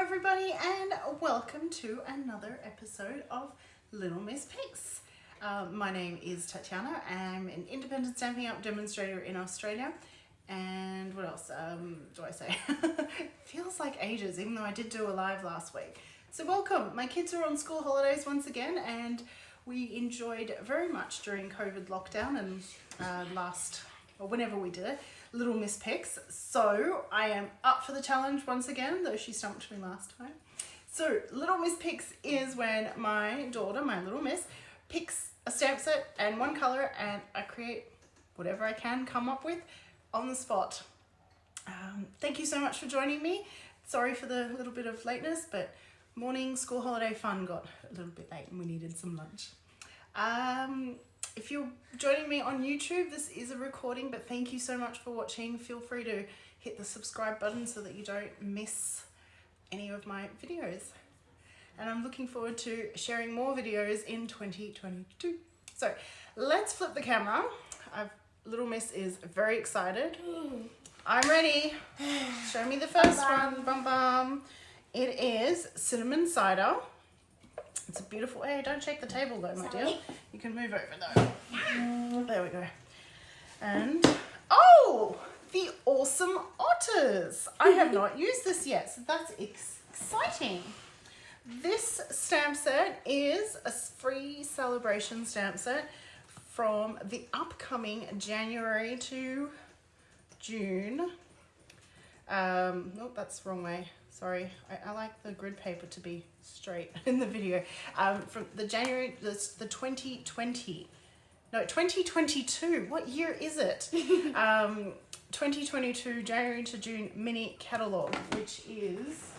everybody, and welcome to another episode of Little Miss Picks. My name is Tatiana. I'm an independent Stampin' Up demonstrator in Australia. And what else do I say? Feels like ages, even though I did do a live last week. So welcome. My kids are on school holidays once again, and we enjoyed very much during COVID lockdown and whenever we did it, Little Miss Picks. So I am up for the challenge once again, though she stumped me last time. So Little Miss Picks is when my daughter, my little miss, picks a stamp set and one color, and I create whatever I can come up with on the spot. Thank you so much for joining me. Sorry for the little bit of lateness, but morning school holiday fun got a little bit late and we needed some lunch. If you're joining me on YouTube, this is a recording, but thank you so much for watching. Feel free to hit the subscribe button so that you don't miss any of my videos. And I'm looking forward to sharing more videos in 2022. So let's flip the camera. Little Miss is very excited. I'm ready. Show me the first one. Bum bum. It is cinnamon cider. It's a beautiful, hey, don't shake the table though, my dear. You can move over though. There we go. And, oh, the awesome Otters. I have not used this yet, so that's exciting. This stamp set is a free Sale-A-Bration stamp set from the upcoming January to June. Nope, that's the wrong way. Sorry, I like the grid paper to be straight in the video. From the January, the 2020, no, 2022, what year is it? 2022 January to June mini catalogue, which is,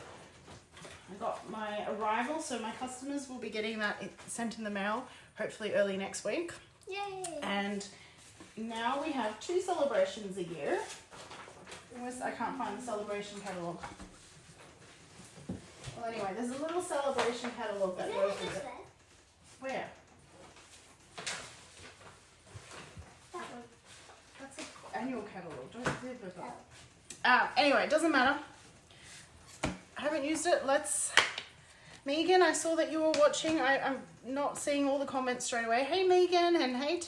I got my arrival, so my customers will be getting that sent in the mail, hopefully early next week. Yay! And now we have 2 celebrations a year. I can't find the Sale-A-Bration catalogue. Well, anyway, there's a little Sale-A-Bration catalogue that goes with it. Where? That one. That's an annual catalogue. Don't flip it up. Anyway, it doesn't matter. I haven't used it. Megan, I saw that you were watching. I'm not seeing all the comments straight away. Hey, Megan, and hey,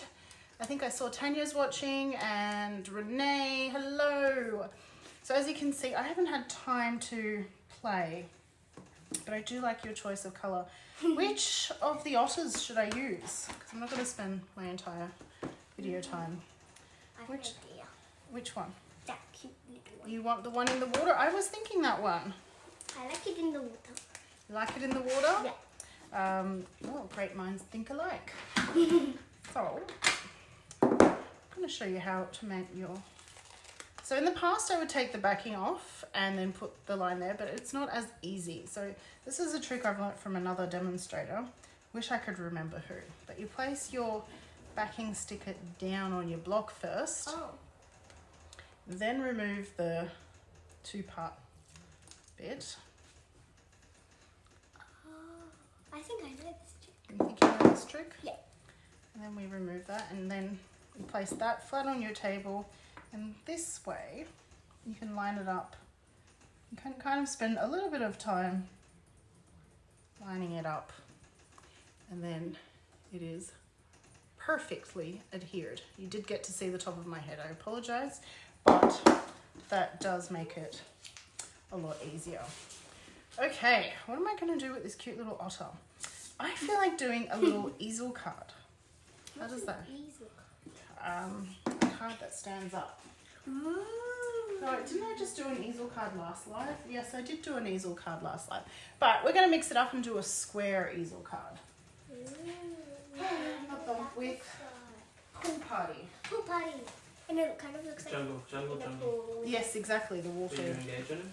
I think I saw Tanya's watching, and Renee, hello. So as you can see, I haven't had time to play, but I do like your choice of colour. Which of the Otters should I use? Because I'm not going to spend my entire video time. Which one? That cute little one. You want the one in the water? I was thinking that one. I like it in the water. You like it in the water? Yeah. Well, great minds think alike. So, I'm going to show you how to make your... So in the past, I would take the backing off and then put the line there, but it's not as easy. So this is a trick I've learnt from another demonstrator. Wish I could remember who. But you place your backing sticker down on your block first. Oh. Then remove the 2-part bit. I think I know this trick. You think you know this trick? Yeah. And then we remove that, and then you place that flat on your table, and this way you can line it up. You can kind of spend a little bit of time lining it up, and then it is perfectly adhered. You did get to see the top of my head, I apologize, but that does make it a lot easier. Okay, what am I going to do with this cute little otter? I feel like doing a little easel card. How does that? Easel. A card that stands up. Ooh. No, didn't I just do an easel card last live? Yes, I did do an easel card last live. But we're going to mix it up and do a square easel card. Not the with pool party. Pool party. And it kind of looks like Jungle. pool. Yes, exactly, the Are water. you engaged in it?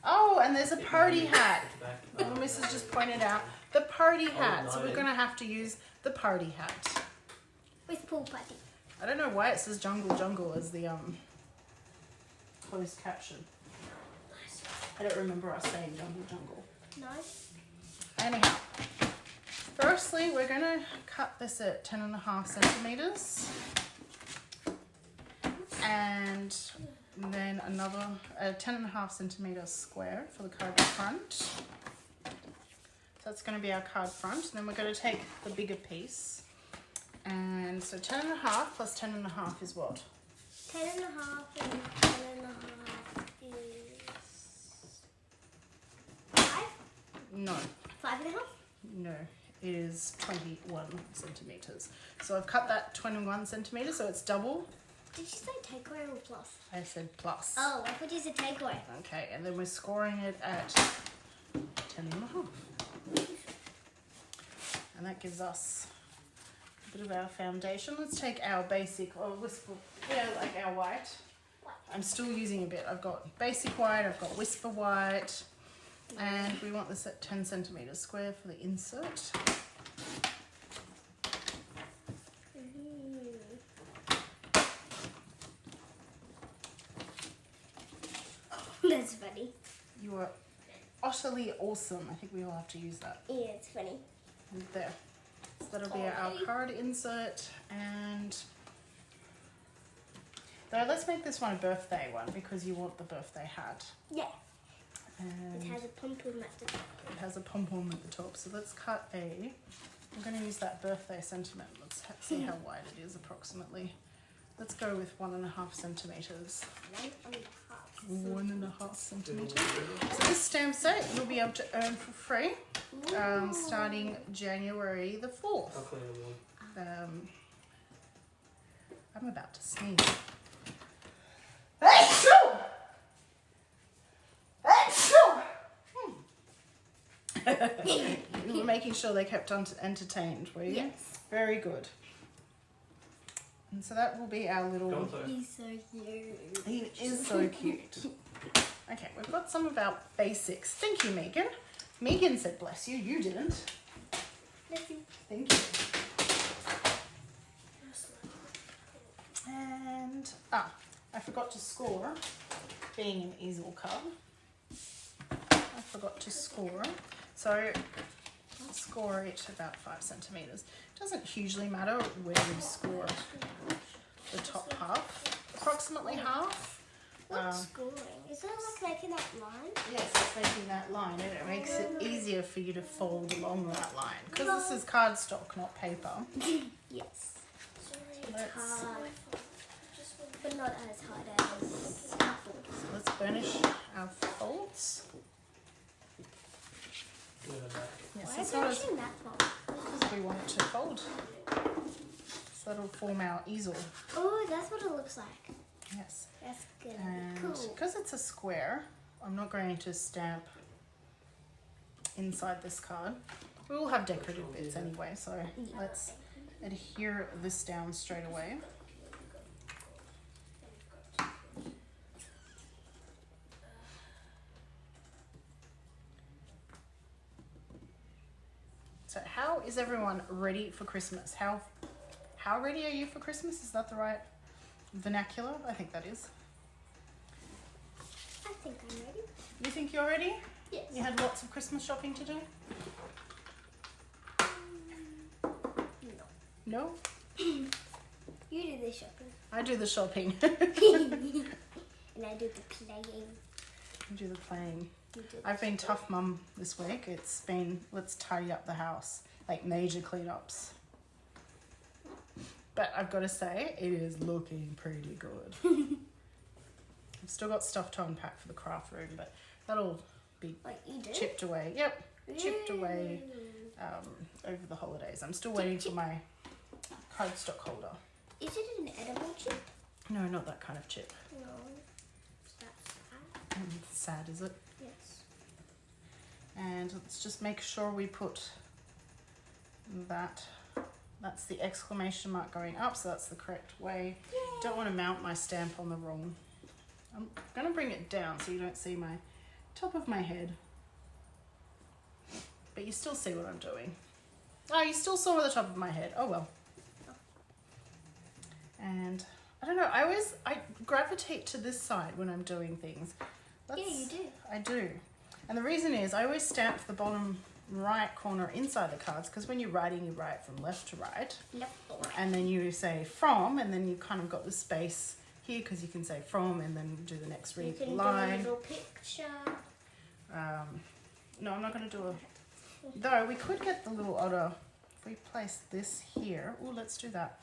Oh, and there's a party hat. At the back. Little Mrs. just pointed out the party hat. So nice. we're going to have to use the party hat. With pool party. I don't know why it says jungle as the closed caption. I don't remember us saying jungle. Nice. Anyhow, firstly we're going to cut this at 10.5 centimeters, and And then another 10.5 centimeter square for the card front. So that's going to be our card front. And then we're going to take the bigger piece. And so 10.5 plus 10.5 is what? 10.5 and 10.5 is 5? No. 5.5? No, it is 21 centimeters. So I've cut that 21 centimeters, so it's double. Did you say takeaway or plus? I said plus. Oh, I thought you said takeaway. Okay, and then we're scoring it at 10.5. And that gives us a bit of our foundation. Let's take our basic, or whisper, like our white. I'm still using a bit. I've got basic white, I've got whisper white, and we want this at 10 centimeters square for the insert. That's funny. You are utterly awesome. I think we all have to use that. Yeah, it's funny. There. So that'll be our card insert. And though, let's make this one a birthday one because you want the birthday hat. Yeah. And It has a pom-pom at the top. it has a pom-pom at the top. So let's cut a... I'm going to use that birthday sentiment. Let's see how wide it is approximately. Let's go with 1.5 centimeters. 1.5 centimeters. So this stamp set you'll be able to earn for free starting January the 4th. I'm about to sneeze. You were making sure they kept entertained, were you? Yes. Very good. And so that will be our little... He's so cute. He is so cute. Okay, we've got some of our basics. Thank you, Megan. Megan said bless you. You didn't. Bless you. Thank you. And, I forgot to score, being an easel card. I forgot to score. So I'll score it about 5 centimeters. Doesn't hugely matter where we score the top half. Approximately half. What's scoring? Is it like making that line? Yes, it's making that line, and it makes it easier for you to fold along that line. Because this is cardstock, not paper. Yes. It's Let's- hard. But not as hard as scaffold. So let's burnish our folds. Yes, Why it's is not it as actually that long? because we want it to fold. So that'll form our easel. Oh, that's what it looks like. Yes. That's good. And Cool. because it's a square, I'm not going to stamp inside this card. We will have decorative bits anyway, so let's adhere this down straight away. So how is everyone ready for Christmas? How ready are you for Christmas? Is that the right vernacular? I think that is. I think I'm ready. You think you're ready? Yes. You had lots of Christmas shopping to do? No. No? You do the shopping. I do the shopping. And I do the playing. You do the playing. You do I've been tough mum this week. It's been, let's tidy up the house. Like major cleanups. But I've got to say, it is looking pretty good. I've still got stuff to unpack for the craft room, but that'll be Like you do? chipped away. Yep, chipped away over the holidays. I'm still waiting for my cardstock holder. Is it an edible chip? No, not that kind of chip. No. That's sad. Sad, is it? Yes. And let's just make sure we put that. That's the exclamation mark going up, so that's the correct way. Yay. Don't want to mount my stamp on the wrong. I'm going to bring it down so you don't see my top of my head. But you still see what I'm doing. Oh, you still saw the top of my head. Oh well. And I don't know, I gravitate to this side when I'm doing things. Yeah, you do. I do. And the reason is I always stamp the bottom right corner inside the cards because when you're writing, you write from left to right. Left or right. And then you say from, and then you kind of got the space here because you can say from and then do the next You can line. do a little picture. No, I'm not going to do a... Though we could get the little otter if we place this here. Oh, let's do that.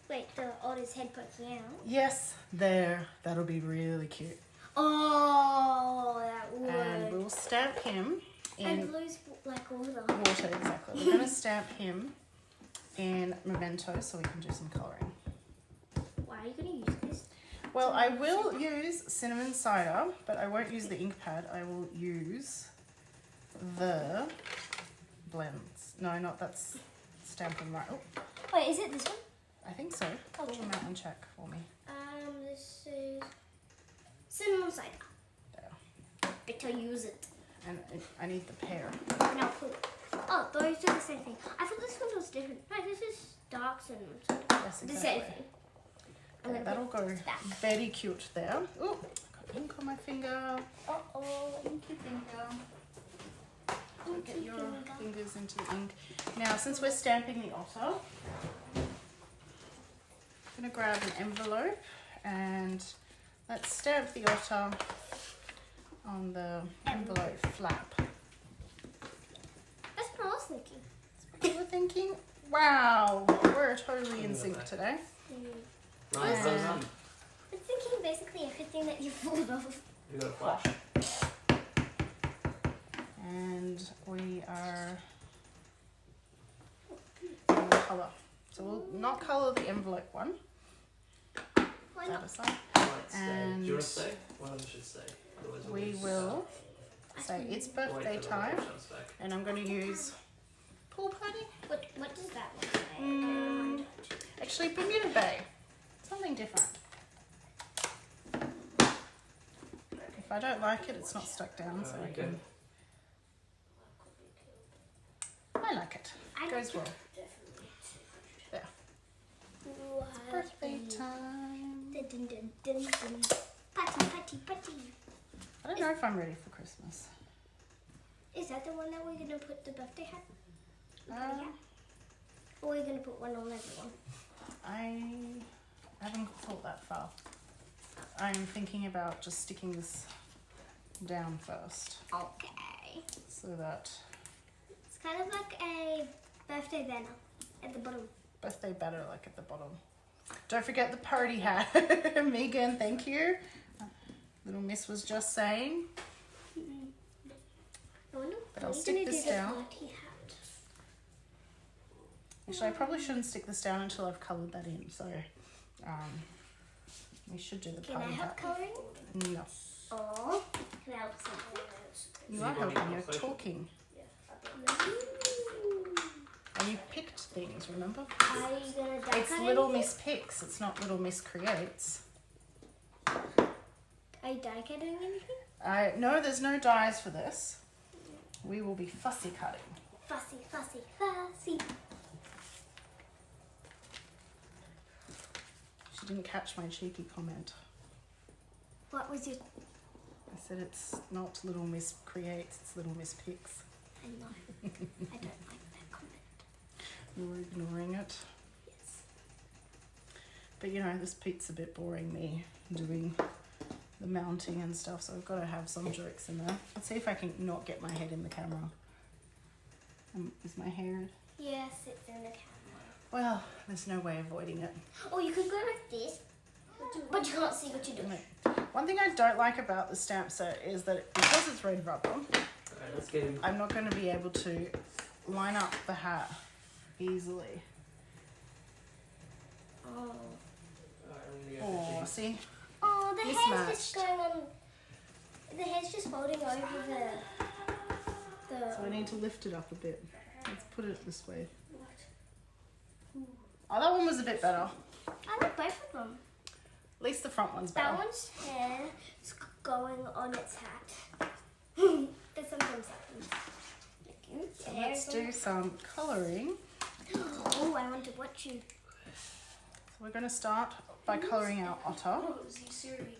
Wait, the otter's head poking out. Yes, there. That'll be really cute. Oh, that would. And we'll stamp him in And blue's like all the water, exactly. We're going to stamp him in Memento so we can do some colouring. Why are you going to use this? Well, I will use cinnamon cider, but I won't use the ink pad. I will use the blends. No, not that's stamping right. Oh, Wait, is it this one? I think so. Oh, Come out and check for me. This is cinnamon cider. There. Better use it. And I need the pear. Now put. Oh, those are the same thing. I thought this one was different. No, this is dark cinnamon cider. Yes, The same exactly. thing. There, that'll go very cute there. Oh, got ink on my finger. Uh-oh, inky finger. Get your fingers into the ink. Now, since we're stamping the otter, I'm going to grab an envelope and let's stamp the otter on the envelope flap. That's what I was thinking. That's what you were thinking? Wow, we're totally in sync today. Nice, well done. I'm thinking basically everything that you pulled off. You got a flash. And we are going to colour. So we'll not colour the envelope one. Why That not? aside. Right, stay. And Do you want to stay? One of us should stay. Otherwise We lose. will say it's Wait birthday for the time, chance back. and I'm going to use pool party. What does that look like? Actually, Bermuda Bay. Something different. If I don't like it, it's not stuck down, so I can. I like it. I Goes like well. There. What? Birthday time. Dun, dun, dun, dun, dun. Patty, patty, patty. I don't know if I'm ready for Christmas. Is that the one that we're going to put the birthday hat? Um, Or we're going to put one on everyone? I haven't thought that far. I'm thinking about just sticking this down first, Okay. so that It's kind of like a birthday banner at the bottom. birthday banner like at the bottom. Don't forget the party hat. Megan, thank you. Little Miss was just saying. But I'll stick this down. Party hat. Actually, I probably shouldn't stick this down until I've coloured that in, so we should do the Can I party help hat. colouring? No. Or can I help something? You So are you've got helping, any you're conversation? talking. Ooh. And you picked things, remember? Are you going to It's Little Miss Picks, it's not Little Miss Creates. Are you die cutting anything? No, there's no dies for this. We will be fussy cutting. Fussy, fussy, fussy. She didn't catch my cheeky comment. What was your... I said it's not Little Miss Creates, it's Little Miss Picks. I know. I don't like that comment. You were ignoring it. Yes. But you know, this bit's a bit boring, me doing the mounting and stuff, so I've got to have some jokes in there. Let's see if I can not get my head in the camera. Is my hair... Yes, it's in the camera. Well, there's no way avoiding it. Or you could go like this, but you can't see what you're doing. One thing I don't like about the stamp set is that because it's red rubber, Okay, let's get him. I'm not going to be able to line up the hat easily. Oh. Alright, I'm gonna go Oh, for see? Oh, the hair's just Mismatched. going on. The hair's just folding over the. So I need to lift it up a bit. Let's put it this way. Oh, that one was a bit better. I like both of them. At least the front one's better. That one's hair is going on its hat. That sometimes happens. So let's do some colouring. Oh, I want to watch you. So we're going to start by colouring our otter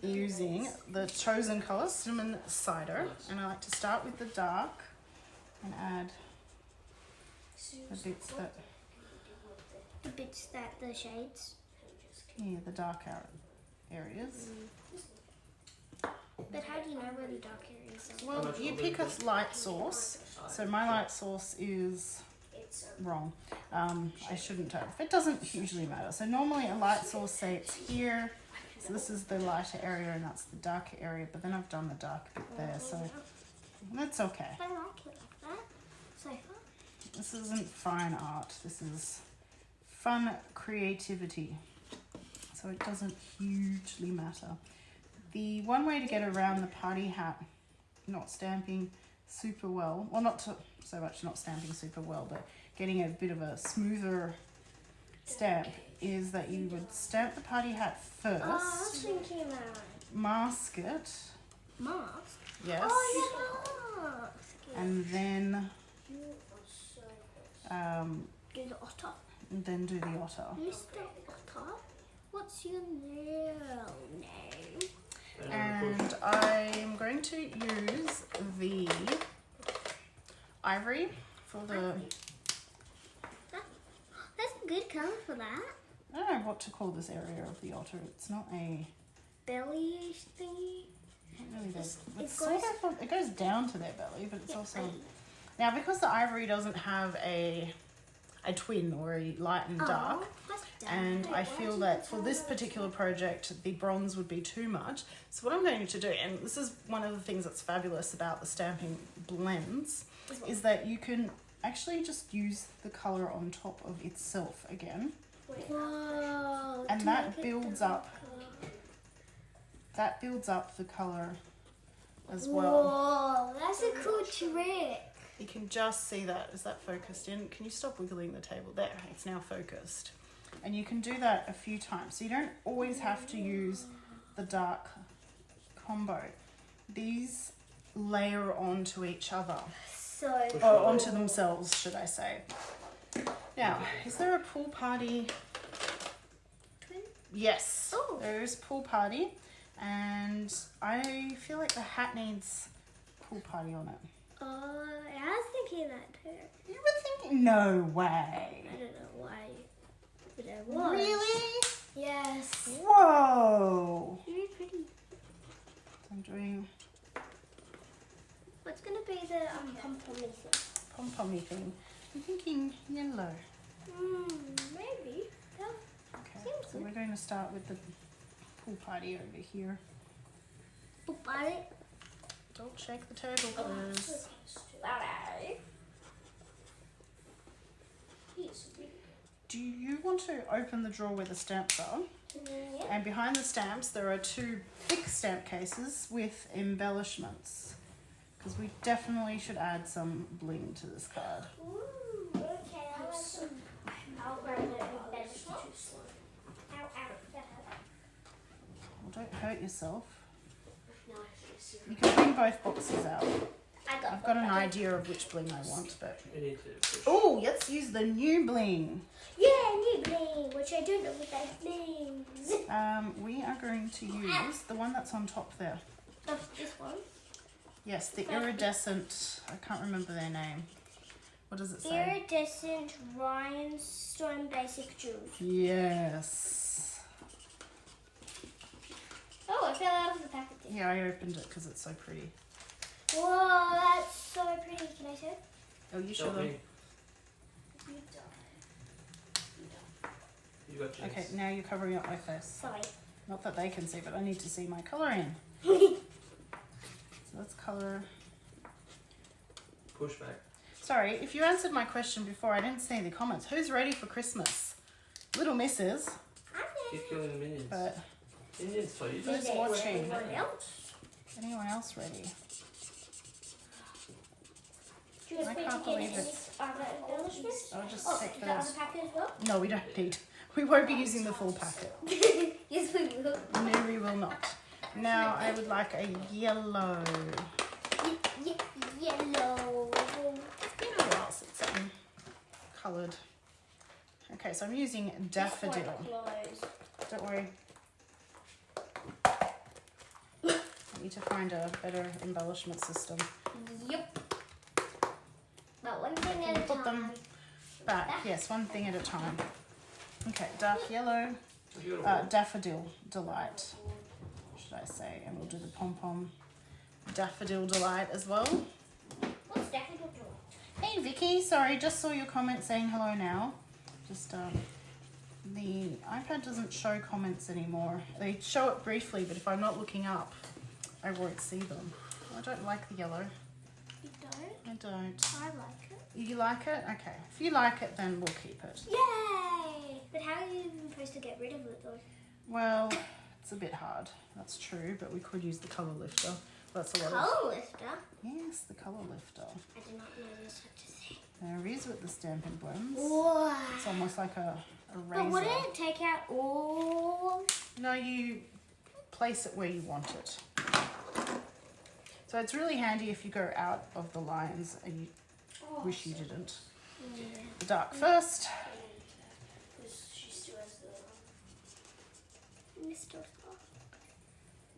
using the chosen colour, cinnamon cider. And I like to start with the dark and add the bits that, The bits that the shades. yeah, the dark out areas. But how do you know where the dark areas are? Well, you pick a light source. So my light source is wrong. I shouldn't have. It doesn't hugely matter. So normally a light source, say it's here. So this is the lighter area and that's the darker area. But then I've done the dark bit there, so that's okay. I like it like that. So far. This isn't fine art. This is fun creativity. So it doesn't hugely matter. The one way to get around the party hat not stamping super well, well not so much not stamping super well, but getting a bit of a smoother stamp is that you would stamp the party hat first. Oh, I was thinking that. Mask it. Mask? Yes. Oh, yeah, mask. And then Do the otter. and then do the otter. Mr. Otter, what's your real name? And I'm going to use the ivory for the, That's a good colour for that. I don't know what to call this area of the otter. It's not a, Belly thingy. not really this. It It's sort of, it goes down to their belly, but it's Yeah, also, now because the ivory doesn't have a twin or a light and dark, and I feel that for this particular project the bronze would be too much. So what I'm going to do, and this is one of the things that's fabulous about the stamping blends, is that you can actually just use the colour on top of itself again. Whoa. And that builds up the colour as well. Whoa, that's a cool trick. You can just see that. Is that focused in? Can you stop wiggling the table? There, it's now focused. And you can do that a few times. So you don't always have to use the dark combo. These layer onto each other. So Or onto themselves, should I say. Now, is there a pool party? twin? Yes, Oh. there is pool party. And I feel like the hat needs pool party on it. I was thinking that too. You were thinking, no way. I don't know why, but I was. Really? Yes. Whoa. Very pretty. I'm doing What's gonna be the pom-pom thing? pom-pommy thing. I'm thinking yellow. Maybe. Yeah. Okay, Seems so good. we're going to start with the pool party over here. Bye. Don't shake the table, please. Do you want to open the drawer where the stamps are? Yeah. And behind the stamps there are two thick stamp cases with embellishments. Because we definitely should add some bling to this card. Ooh, okay. I'll grab the embellishment. Ow, ow. Well, don't hurt yourself. You can bring both boxes out. I've got an idea of which bling I want, but... You need to push. Oh, let's use the new bling. Yeah, new bling, which I don't know what that means. We are going to use the one that's on top there. This one? Yes, the iridescent, I can't remember their name. What does it say? Iridescent Rhinestone Basic Jewels. Yes. Oh, it fell out of the packet. Yeah, I opened it because it's so pretty. Whoa, that's so pretty. Can I show? Oh, you show Help them. me. You got yours. Okay, now you're covering up my face. Sorry. Not that they can see, but I need to see my colouring. So let's colour. Push back. Sorry, if you answered my question before, I didn't see the comments. Who's ready for Christmas? Little Misses, Keep killing the minions. but Minions for you. who's watching? Anyone else? Anyone else ready? Do you want I me to can't get believe any it's- other embellishments? I'll just Oh, take the other those. packet as well? No, we don't need. We won't be using the full packet. Yes, we will. No, we will not. Now I would like a yellow. Yellow. You know what else it's coloured. Okay, so I'm using daffodil. This one closed. Don't worry. I need to find a better embellishment system. Yep. But one thing Can at you a put them time. back? Yes, one thing at a time. Okay, dark yellow. Beautiful. Daffodil Delight, should I say. And we'll do the pom-pom Daffodil Delight as well. What's Daffodil Delight? Hey Vicky, sorry, just saw your comment saying hello now. Just the iPad doesn't show comments anymore. They show it briefly, but if I'm not looking up, I won't see them. I don't like the yellow. You don't? I don't. I like it. You like it? Okay. If you like it, then we'll keep it. Yay! But how are you even supposed to get rid of it though? Well, it's a bit hard. That's true, but we could use the colour lifter. That's a lot of... Colour lifter? Yes, the colour lifter. I did not know there's such a thing. There is with the Stampin' Blends. Wow. It's almost like a razor. But wouldn't it take out all? No, you place it where you want it. So it's really handy if you go out of the lines and you wish you didn't. Yeah. The dark first. She still has the Mr.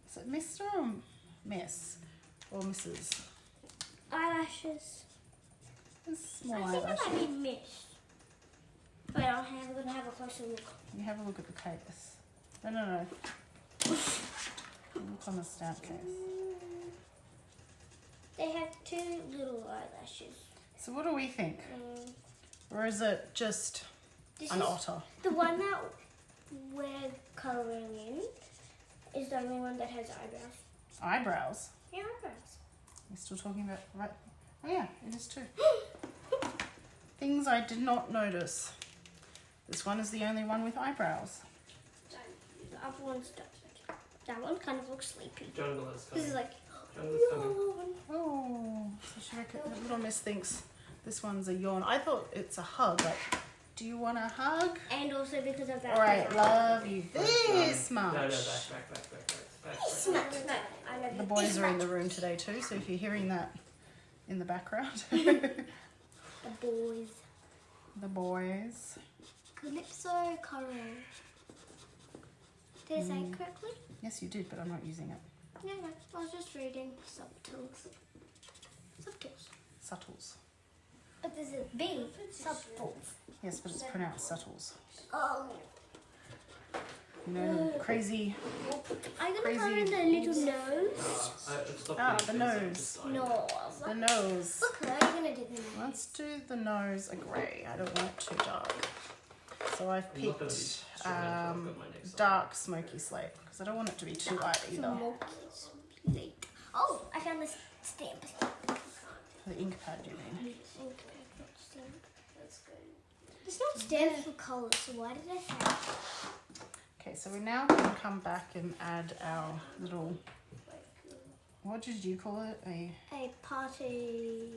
Is it Mr. or Miss? Or Mrs.? Eyelashes. It's small I think eyelashes. it might be Miss. But I'm going to have a closer look. You have a look at the case. No. Look on the stamp case. They have two little eyelashes. So what do we think? Or is it just This an is otter? the one that we're colouring in is the only one that has eyebrows. Eyebrows? Yeah, eyebrows. We're still talking about... Right. Oh yeah, it is too. Things I did not notice. This one is the only one with eyebrows. The other one's don't. That one kind of looks sleepy. Jungle is This coming. is like, Jungle is coming. Oh, so she reckon, Little Miss thinks this one's a yawn. I thought it's a hug. Like, do you want a hug? and also because of that. All right, love you this much. No, back. No, I love The you boys this are in much. the room today too, so if you're hearing that in the background, The boys. the boys. Calypso colouring. Did I say it correctly? Yes, you did, but I'm not using it. No, I was just reading subtitles. Subtitles. Subtles. But there's a B. Subtitles. Yes, but it's pronounced subtles. Oh. You know, crazy. I'm gonna Crazy. colour in the little nose. The nose. No. The nose. Look, I'm gonna do the nose. Let's do the nose a grey. I don't want it too dark. So I've picked dark smoky slate because I don't want it to be too light either. Smoky. Oh, I found this stamp. The ink pad, you mean? That's good. It's not stamped for colour, so why did I say that? Okay, so we now can come back and add our little, what did you call it? A party.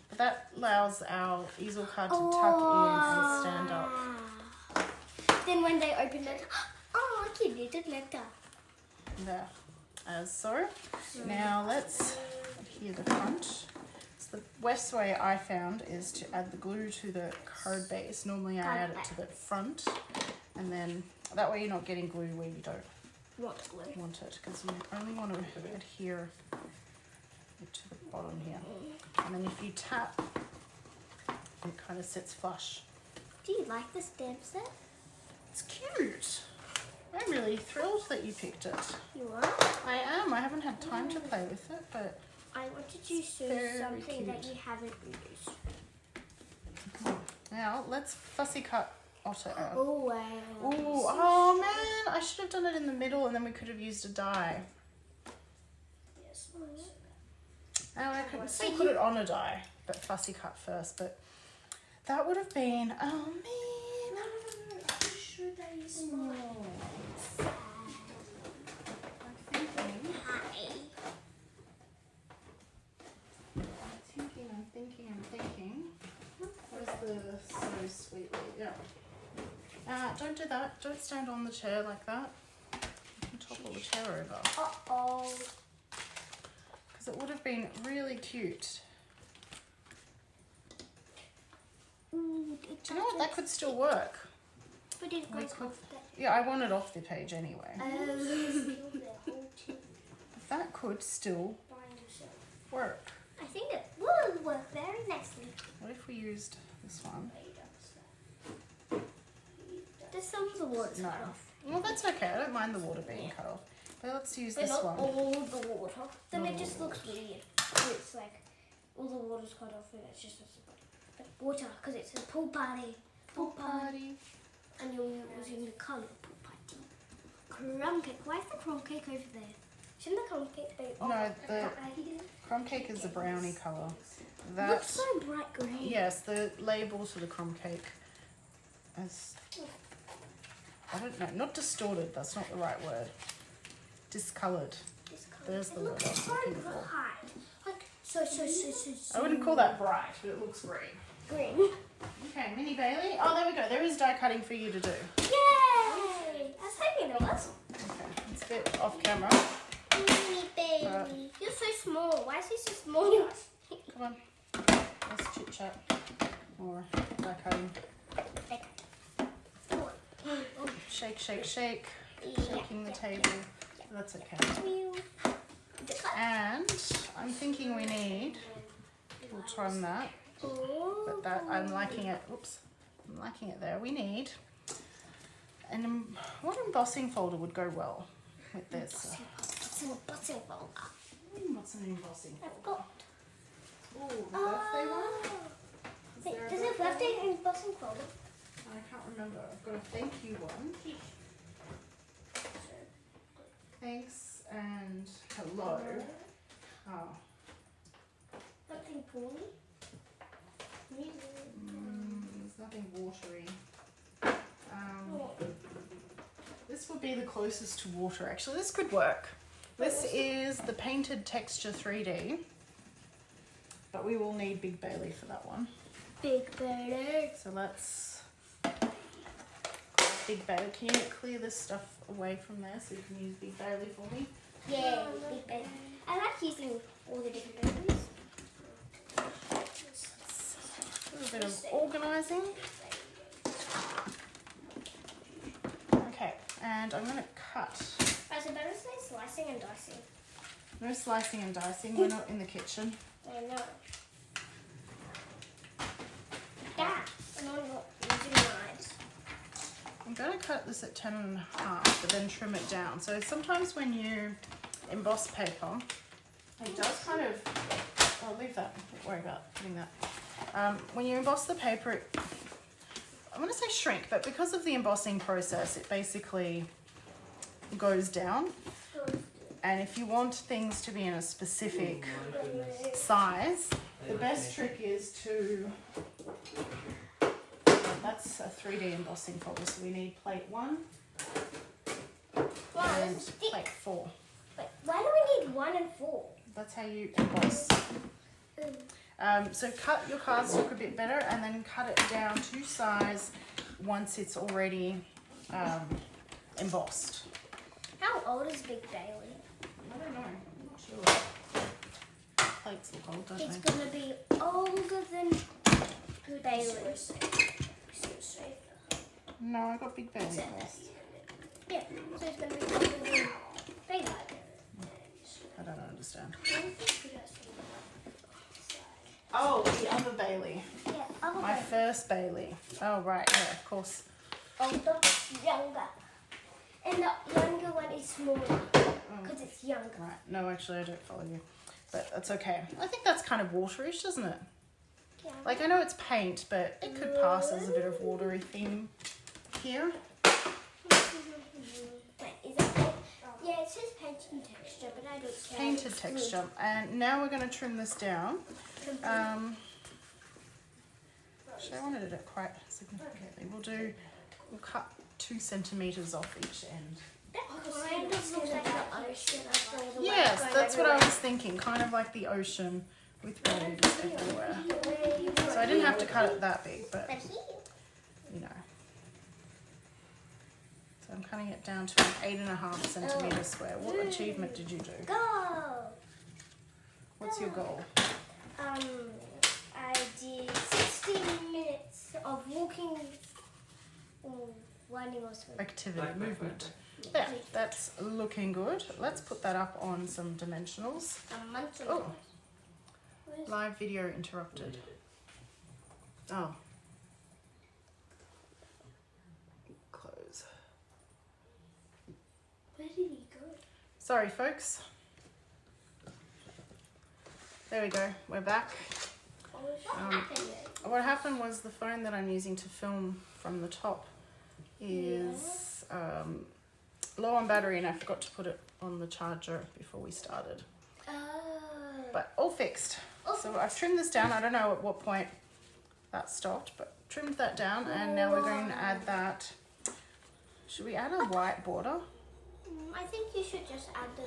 But that allows our easel card to tuck in and stand up. Then when they open it, oh, I can read it later. There, as so. Now let's adhere the front. So the best way I found is to add the glue to the card base. Normally I add it to the front, and then that way you're not getting glue where you don't want it, because you only want to adhere it to the bottom here. And then if you tap, it kind of sits flush. Do you like the stamp set? It's cute. I'm really thrilled that you picked it. You are? I am. I haven't had time to play with it, but I wanted to show very something that cute. you haven't used. now let's fussy cut Otter out. Oh, wow. Ooh, oh man, I should have done it in the middle and then we could have used a die. Yes. Oh, I could still put it on a die, but fussy cut first, but that would have been, oh man. Should I use mine? I'm thinking. Where's the so sweetly? Yeah. Don't do that. Don't stand on the chair like that. You can topple the chair over. Uh-oh. Because it would have been really cute. Ooh, Do you know what? That could still work. But it We goes could- off the... Yeah, I want it off the page anyway. That could still work. I think it will work very nicely. What if we used this one? There's some of the water's No. cut off. Well, that's okay. I don't mind the water being cut off. But let's use But this not one. all the water. Then Not it just all looks weird. It's like all the water's cut off and it's just like water because it's a pool party. Pool party. And you're using the colour pool party. Crumb cake. Why is the crumb cake over there? Shouldn't the crumb cake be No, the crumb cake is the brownie colour. looks That's so bright green. yes, the label to the crumb cake is, I don't know, not distorted, that's not the right word. Discoloured. This colour. There's the It word looks I was so looking for. bright. Like so I wouldn't call that bright, but it looks green. green. Okay, Mini Bailey. Oh, there we go. There is die cutting for you to do. Yay! I was hoping it was. Okay, it's a bit off camera. Mini baby. You're so small. Why is he so small? Come on. Let's chit chat. Or die cutting. Shake, shake, shake. Shaking the table. That's okay. And I'm thinking we need, we'll try on that, but that, I'm liking it, oops, I'm liking it there. We need, and what embossing folder would go well with this? What's an embossing folder? What's an embossing I've folder? got. Oh, the birthday one? Is Wait, there a does it birthday embossing folder? I can't remember. I've got a thank you one. Thanks and hello. Oh. Something poorly? There's nothing watery. This would be the closest to water actually. This could work. This is the Painted Texture 3D. But we will need Big Bailey for that one. Big Bailey. So let's Big Bailey. Can you clear this stuff away from there so you can use Big Bailey for me? Yeah, Big Bailey. I like using all the different babies. A little bit of organising. Okay, and I'm going to cut. I so better say slicing and dicing. No slicing and dicing. We're not in the kitchen. I know. Dad, I'm not using knives. I'm going to cut this at 10.5, but then trim it down. So sometimes when you emboss paper, it does kind of, I'll leave that, don't worry about putting that. When you emboss the paper, I'm going to say shrink, but because of the embossing process, it basically goes down. And if you want things to be in a specific size, the best trick is to, that's a 3D embossing folder, so we need plate 1 and plate 4. Wait, why do we need 1 and 4? That's how you emboss. So cut your cardstock a bit better and then cut it down to size once it's already embossed. How old is Big Bailey? I don't know, I'm not sure. Plates look old, don't It's they? gonna be older than Bailey. No, I got Big Bailey first. Yeah, so it's gonna be older than Bailey. I don't understand. Oh, the other Bailey. Yeah, other My Bailey. first Bailey. Oh, right, yeah, of course. Older, younger. And the younger one is smaller because it's younger. Right, no, actually, I don't follow you. But that's okay. I think that's kind of waterish, doesn't it? Yeah. Like, I know it's paint, but it could pass as a bit of watery theme here. Wait, is that paint? Yeah, it says painted texture, but I don't care. Painted texture. And now we're going to trim this down. Actually, I wanted it quite significantly. We'll cut 2 centimetres off each end. That kind of looks like the ocean. after all the Yes, waves that's going what I was thinking. Kind of like the ocean with waves everywhere. So I didn't have to cut it that big, but But here. you know. So I'm cutting it down to an 8.5 centimetre square. What achievement did you do? Go! What's your goal? I did 16 minutes of walking or running or swimming. Activity, movement. Yeah, that's looking good. Let's put that up on some dimensionals. A month Oh, ago. Where's live video interrupted. Oh. Close Where did he go? Sorry, folks. There we go. We're back. What happened? What happened was the phone that I'm using to film from the top is low on battery, and I forgot to put it on the charger before we started. But all fixed. So I've trimmed this down. I don't know at what point that stopped, but trimmed that down, and now we're going to add that. Should we add a white border? I think you should just add the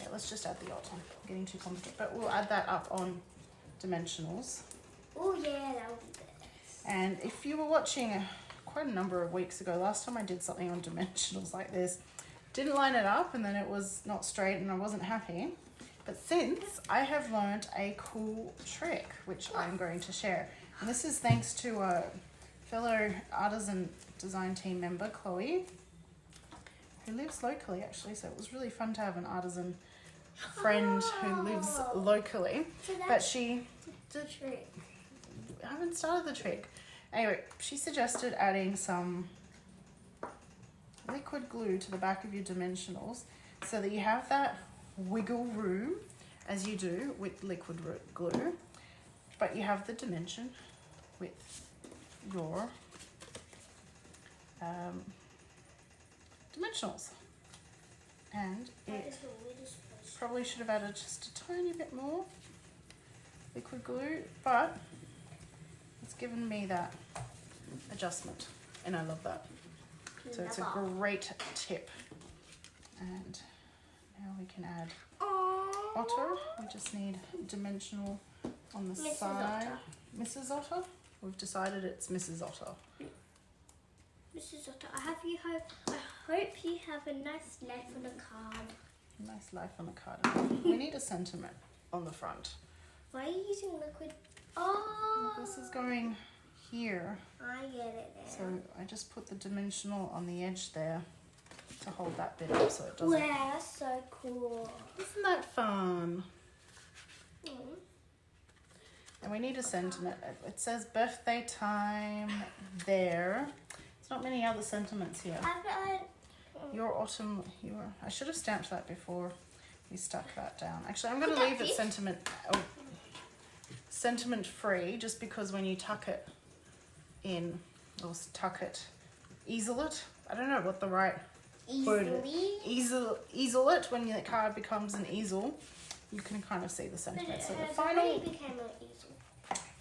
Yeah, let's just add the otter. I'm getting too complicated, but we'll add that up on dimensionals. Oh yeah, that would be best. And if you were watching quite a number of weeks ago, last time I did something on dimensionals like this, didn't line it up, and then it was not straight and I wasn't happy. But since I have learned a cool trick, which I'm going to share. And this is thanks to a fellow artisan design team member, Chloe, who lives locally actually. So it was really fun to have an artisan friend who lives locally. So But that's she the trick. I haven't started the trick. Anyway, she suggested adding some liquid glue to the back of your dimensionals so that you have that wiggle room as you do with liquid glue, but you have the dimension with your dimensionals. And That it is the weirdest place. probably should have added just a tiny bit more liquid glue, but it's given me that adjustment, and I love that. So it's a great tip. And now we can add otter. We just need dimensional on the Mrs. side. Otter. Mrs. Otter? We've decided it's Mrs. Otter. Mrs. Otter, I hope you have a nice life on the card. Nice life on the card. We need a sentiment on the front. Why are you using liquid? Oh, This is going here. I get it now. So I just put the dimensional on the edge there to hold that bit up so it doesn't. Wow, that's so cool. Isn't that fun? Mm. And we need a sentiment. It says birthday time there. There's not many other sentiments here. Your autumn, I should have stamped that before we stuck that down. Actually, I'm going to leave it sentiment free, just because when you tuck it in, or easel it. I don't know what the right word is. Easel it, when the card becomes an easel, you can kind of see the sentiment. So the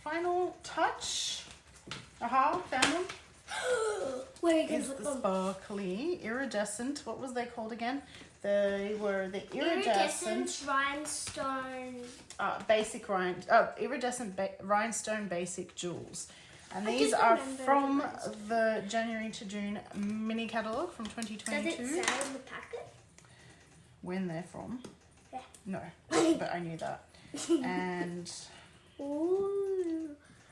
final touch, found them, Where are you going is to put the them? sparkly iridescent. What was they called again? They were the iridescent rhinestone. basic iridescent rhinestone basic jewels. And I these just are remember from the the January to June mini catalogue from 2022. Does it say on the packet? When they're from? Yeah. No, but I knew that. And Ooh.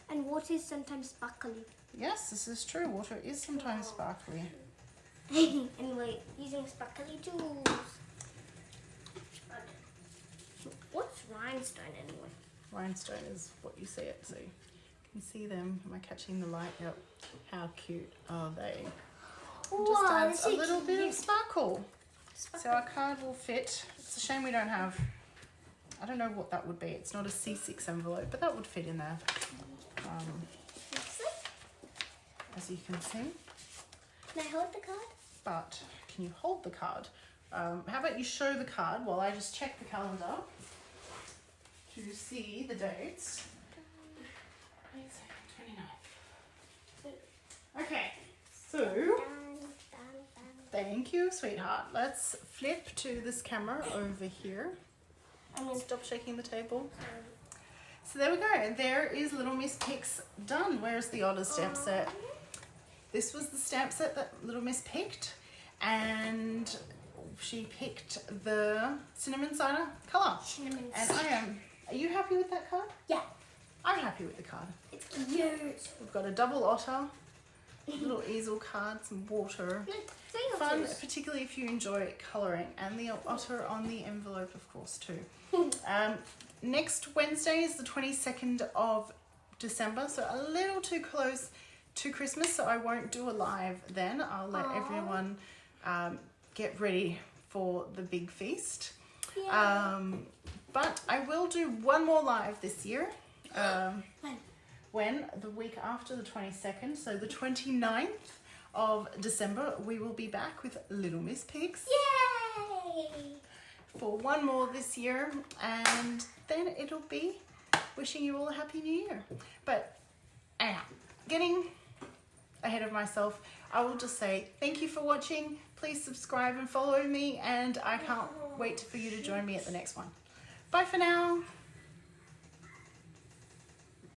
And water is sometimes sparkly. yes, this is true. Water is sometimes sparkly. And we're using sparkly jewels. What's rhinestone anyway? Rhinestone is what you see it. So you can see them. Am I catching the light? Yep. How cute are they? Just Wow, adds they're a so little bit of cute. sparkle. So our card will fit. It's a shame we don't have, I don't know what that would be. It's not a C6 envelope, but that would fit in there. As you can see. Can I hold the card? But can you hold the card? How about you show the card while I just check the calendar to see the dates. 29th. Okay, so thank you, sweetheart. Let's flip to this camera over here. I'm gonna stop shaking the table. So there we go. There is Little Miss Picks done. Where's the Otter stamp set? This was the stamp set that Little Miss picked, and she picked the cinnamon cider colour. Cinnamon And I am. Are you happy with that card? Yeah. I'm happy with the card. It's cute. We've got a double otter, little easel card, some water. Fun, particularly if you enjoy colouring, and the otter on the envelope, of course, too. Next Wednesday is the 22nd of December, so a little too close to Christmas, so I won't do a live then. I'll let everyone get ready for the big feast. But I will do one more live this year. When? The week after the 22nd, so the 29th of December, we will be back with Little Miss Pigs. Yay! For one more this year, and then it'll be wishing you all a Happy New Year. But getting ahead of myself, I will just say thank you for watching. Please subscribe and follow me, and I can't wait for you to join me at the next one. Bye for now.